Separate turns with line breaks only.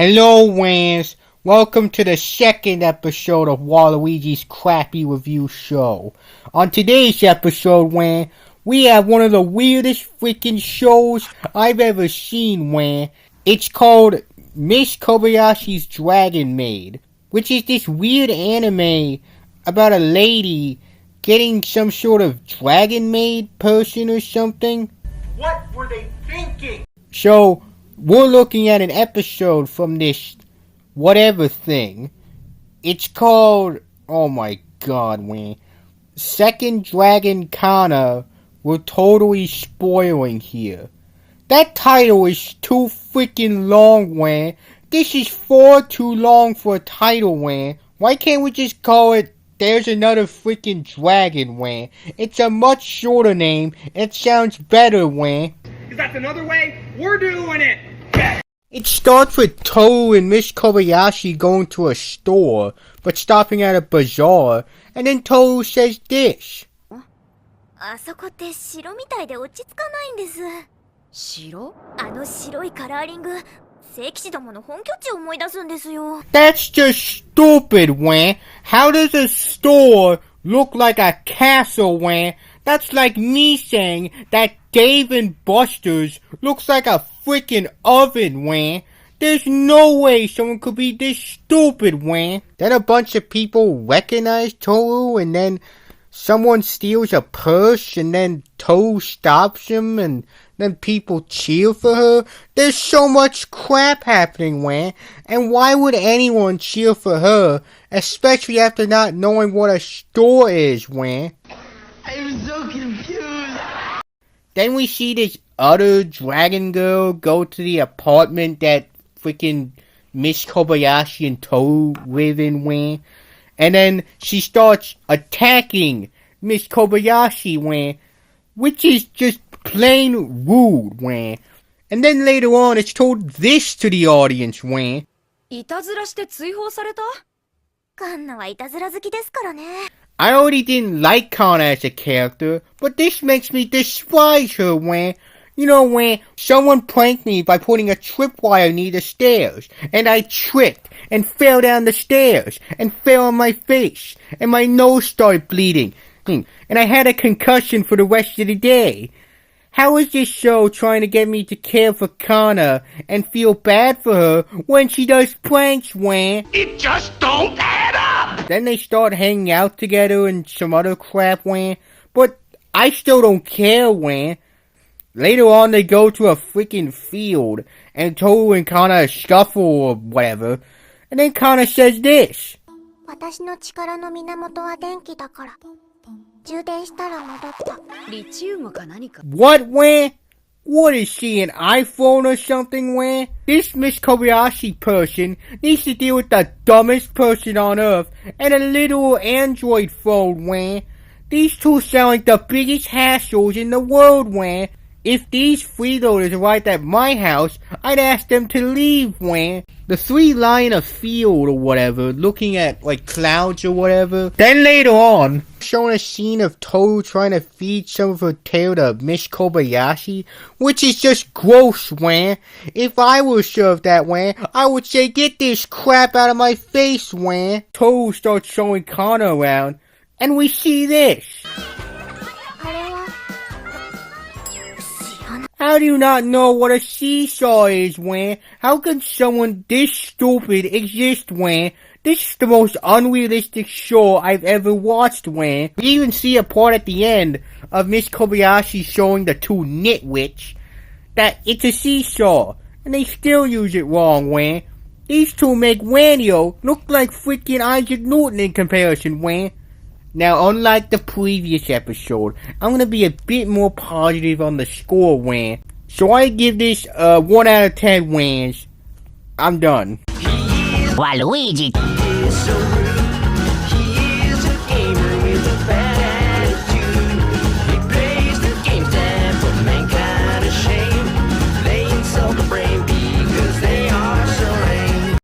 Hello, Wans. Welcome to the second episode of Waluigi's crappy review show. On today's episode, Wan, we have one of the weirdest freaking shows I've ever seen, Wan. It's called Miss Kobayashi's Dragon Maid, which is this weird anime about a lady getting some sort of dragon maid person or something.
What were they thinking?
So, we're looking at an episode from this whatever thing. It's called, oh my god, man. Second Dragon Kanna. We're totally spoiling here. That title is too freaking long, man. This is far too long for a title, man. Why can't we just call it There's Another Freaking Dragon, man? It's a much shorter name. It sounds better, man.
Is that another way? We're doing it!
It starts with Toru and Miss Kobayashi going to a store, but stopping at a bazaar, and then Toru says this.
あそこって城みたいで落ち着かないんです。城？あの白いカラーリング、聖騎士どもの本拠地を思い出すんですよ。
That's just stupid, Wan. How does a store look like a castle, Wan? That's like me saying that Dave and Buster's looks like a freaking oven, Wan. There's no way someone could be this stupid, Wan. Then a bunch of people recognize Toru, and then someone steals a purse, and then Toru stops him, and then people cheer for her. There's so much crap happening, Wan. And why would anyone cheer for her, especially after not knowing what a store is, Wan?
I'm so confused.
Then we see this other dragon girl go to the apartment that freaking Miss Kobayashi and Toru live in, Wan. And then she starts attacking Miss Kobayashi, Wan, which is just plain rude, Wan. And then later on, it's told this to the audience, Wan.
いたずらして追放された？カンナはいたずら好きですからね。
I already didn't like Kanna as a character, but this makes me despise her, Wan. You know, Wan, someone pranked me by putting a tripwire near the stairs, and I tripped, and fell down the stairs, and fell on my face, and my nose started bleeding, and I had a concussion for the rest of the day. How is this show trying to get me to care for Kanna and feel bad for her when she does pranks, Wan?
It just don't add up!
Then they start hanging out together and some other crap, Wan. But I still don't care, Wan. Later on, they go to a freaking field, and Toru and Kanna scuffle or whatever. And then Kanna says this.
私の力の源は電気だから。充電したら戻った。リチウムか何か。
What, Wan? What is she, an iPhone or something, Wan? This Miss Kobayashi person needs to deal with the dumbest person on earth and a little Android phone, Wan. These two sound like the biggest hassles in the world, Wan. If these freeloaders arrived at my house, I'd ask them to leave, Wan. The three lie in a field or whatever, looking at, like, clouds or whatever. Then later on, showing a scene of Toru trying to feed some of her tail to Miss Kobayashi, which is just gross, Wan. If I were served that, Wan, I would say, get this crap out of my face, Wan. Toru starts showing Kanna around, and we see this. How do you not know what a seesaw is, Wan? How can someone this stupid exist, Wan? This is the most unrealistic show I've ever watched, Wan. We even see a part at the end of Miss Kobayashi showing the two nitwits that it's a seesaw, and they still use it wrong, Wan. These two make Wanio look like freaking Isaac Newton in comparison, Wan. Now, unlike the previous episode, I'm gonna be a bit more positive on the score, Wan. So I give this 1 out of 10 Wans. I'm done.
Waluigi.